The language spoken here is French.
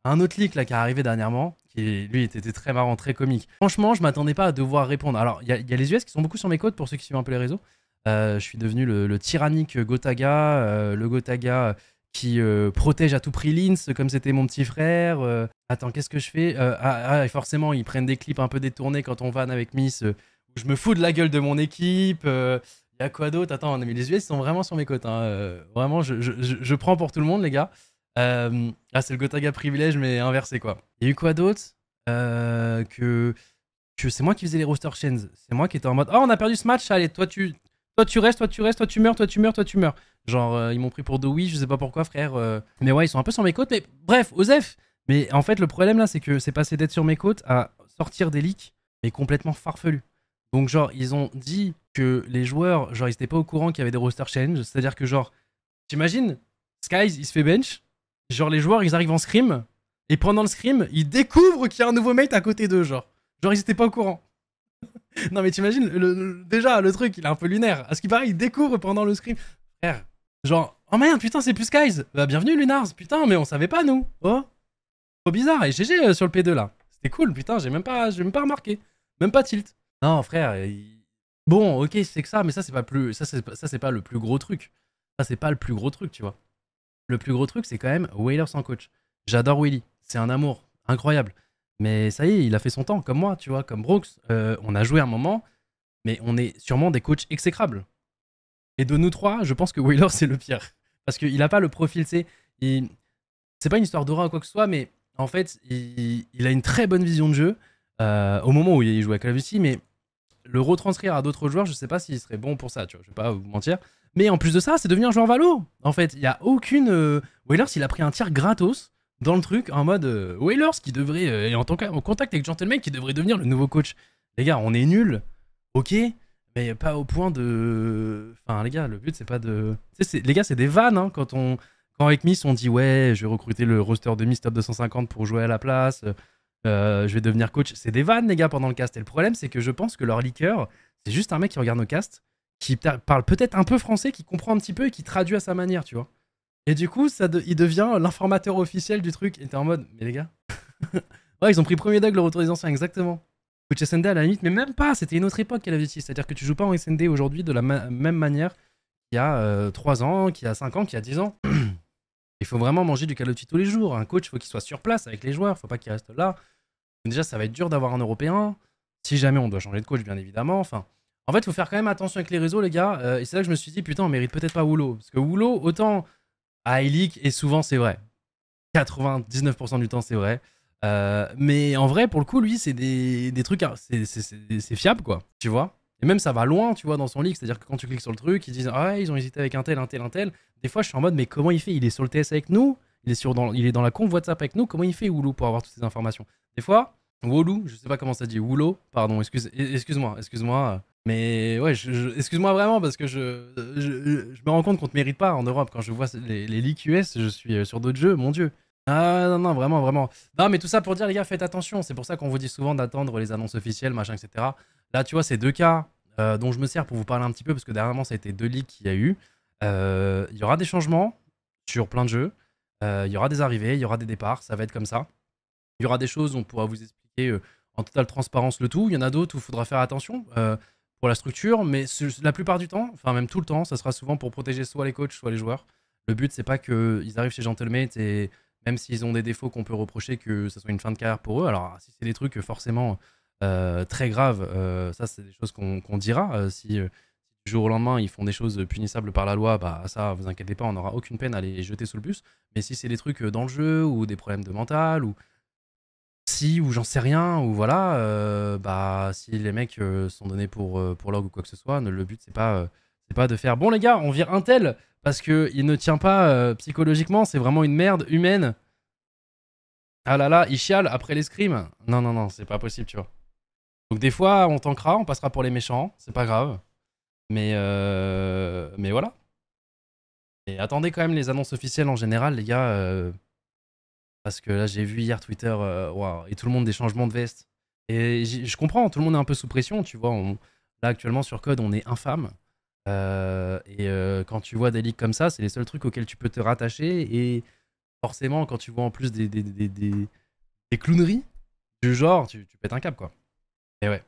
Un autre leak là qui est arrivé dernièrement, qui lui était très marrant, très comique. Franchement, je m'attendais pas à devoir répondre. Alors, il y a les US qui sont beaucoup sur mes côtes pour ceux qui suivent un peu les réseaux. Je suis devenu le tyrannique Gotaga, le Gotaga qui protège à tout prix Linz comme c'était mon petit frère. Attends, qu'est-ce que je fais et forcément, ils prennent des clips un peu détournés quand on vanne avec Miss, où je me fous de la gueule de mon équipe. Il y a quoi d'autre? Attends, mais les US sont vraiment sur mes côtes, hein. Vraiment, je prends pour tout le monde, les gars. C'est le Gotaga privilège, mais inversé, quoi. Il y a eu quoi d'autre? Que c'est moi qui faisais les roster chains. C'est moi qui étais en mode, oh, on a perdu ce match, allez, toi tu restes, toi tu restes, toi tu meurs, toi tu meurs, toi tu meurs. Genre, ils m'ont pris pour Dewey, je sais pas pourquoi, frère. Mais ouais, ils sont un peu sur mes côtes, mais bref, Osef. Mais en fait, le problème là, c'est que c'est passé d'être sur mes côtes à sortir des leaks, mais complètement farfelu. Donc, genre, ils ont dit que les joueurs, genre, ils étaient pas au courant qu'il y avait des roster change. C'est-à-dire que, genre, t'imagines, Skies, il se fait bench. Genre, les joueurs, ils arrivent en scrim. Et pendant le scrim, ils découvrent qu'il y a un nouveau mate à côté d'eux, genre. Genre, ils étaient pas au courant. Non, mais t'imagines, déjà, le truc, il est un peu lunaire. À ce qui paraît, ils découvrent pendant le scrim. Frère, genre, oh merde, putain, c'est plus Skies. Bah, bienvenue, Lunars. Putain, mais on savait pas, nous. Oh, trop bizarre. Et GG sur le P2, là. C'était cool, putain, j'ai même pas remarqué. Même pas tilt. Non, frère, bon, ok, c'est que ça, mais ça, c'est pas plus. Ça, c'est pas le plus gros truc. Ça, c'est pas le plus gros truc, tu vois. Le plus gros truc, c'est quand même Wheeler sans coach. J'adore Willy, c'est un amour incroyable. Mais ça y est, il a fait son temps, comme moi, tu vois, comme Brooks. On a joué un moment, mais on est sûrement des coachs exécrables. Et de nous trois, je pense que Wheeler, c'est le pire. Parce qu'il a pas le profil, tu sais. C'est pas une histoire d'aura ou quoi que ce soit, mais en fait, il a une très bonne vision de jeu au moment où il joue à Call of Duty, mais le retranscrire à d'autres joueurs, je sais pas s'il serait bon pour ça, tu vois, je vais pas vous mentir. Mais en plus de ça, c'est devenu un joueur Valo. En fait, il y a aucune. Whalers, il a pris un tir gratos dans le truc en mode Whalers qui devrait, en contact avec Gentleman, qui devrait devenir le nouveau coach. Les gars, on est nuls, ok, mais pas au point de. Enfin, les gars, le but, c'est pas de. Tu sais, les gars, c'est des vannes, hein, quand avec Miss, on dit ouais, je vais recruter le roster de Miss top 250 pour jouer à la place. Je vais devenir coach. C'est des vannes, les gars, pendant le cast. Et le problème, c'est que je pense que leur leaker, c'est juste un mec qui regarde nos casts, qui parle peut-être un peu français, qui comprend un petit peu et qui traduit à sa manière, tu vois. Et du coup, il devient l'informateur officiel du truc. Et t'es en mode, mais les gars. Ouais, ils ont pris premier dog le retour des anciens, exactement. Coach SND à la limite, mais même pas. C'était une autre époque qu'elle avait dit. C'est-à-dire que tu joues pas en SND aujourd'hui de la même manière qu'il y a 3 ans, qu'il y a 5 ans, qu'il y a 10 ans. Il faut vraiment manger du Call of Duty tous les jours. Un coach, il faut qu'il soit sur place avec les joueurs. Faut pas qu'il reste là. Déjà, ça va être dur d'avoir un Européen. Si jamais on doit changer de coach, bien évidemment. Enfin, en fait, il faut faire quand même attention avec les réseaux, les gars. Et c'est là que je me suis dit, putain, on mérite peut-être pas Woolo. Parce que Woolo, autant à E-League, et souvent c'est vrai. 99% du temps, c'est vrai. Mais en vrai, pour le coup, lui, c'est des trucs. C'est fiable, quoi. Tu vois. Et même ça va loin, tu vois, dans son league. C'est-à-dire que quand tu cliques sur le truc, ils disent, ah ouais, ils ont hésité avec un tel, un tel, un tel. Des fois, je suis en mode, mais comment il fait? Il est sur le TS avec nous, il est dans la conf WhatsApp avec nous. Comment il fait, Woolo, pour avoir toutes ces informations? Des fois, Wolu, je sais pas comment ça dit, Woolo, pardon, excuse-moi. Mais ouais, excuse-moi vraiment parce que je me rends compte qu'on te mérite pas en Europe. Quand je vois les leaks US, je suis sur d'autres jeux, mon dieu. Ah non, non, vraiment, vraiment. Non, mais tout ça pour dire, les gars, faites attention. C'est pour ça qu'on vous dit souvent d'attendre les annonces officielles, machin, etc. Là, tu vois, c'est deux cas dont je me sers pour vous parler un petit peu parce que dernièrement, ça a été deux leaks qu'il y a eu. Il y aura des changements sur plein de jeux. Il y aura des arrivées, il y aura des départs, ça va être comme ça. Il y aura des choses où on pourra vous expliquer en totale transparence le tout. Il y en a d'autres où il faudra faire attention pour la structure, mais la plupart du temps, enfin même tout le temps, ça sera souvent pour protéger soit les coachs, soit les joueurs. Le but, c'est pas qu'ils arrivent chez Gentlemate et même s'ils ont des défauts qu'on peut reprocher, que ce soit une fin de carrière pour eux. Alors, si c'est des trucs forcément très graves, ça, c'est des choses qu'on dira. Si du jour au lendemain, ils font des choses punissables par la loi, bah ça, vous inquiétez pas, on n'aura aucune peine à les jeter sous le bus. Mais si c'est des trucs dans le jeu ou des problèmes de mental ou si ou j'en sais rien ou voilà bah si les mecs sont donnés pour log ou quoi que ce soit, le but c'est pas de faire bon les gars on vire un tel parce que il ne tient pas psychologiquement, c'est vraiment une merde humaine, ah là là il chiale après l'escrime, non non non c'est pas possible tu vois. Donc des fois on tankera, on passera pour les méchants, c'est pas grave, mais voilà. Et attendez quand même les annonces officielles en général les gars, parce que là, j'ai vu hier Twitter, waouh, et tout le monde des changements de veste. Et je comprends, tout le monde est un peu sous pression, tu vois. Là, actuellement, sur Code, on est infâme. Quand tu vois des leaks comme ça, c'est les seuls trucs auxquels tu peux te rattacher. Et forcément, quand tu vois en plus des clowneries du genre, tu pètes un câble, quoi. Et ouais.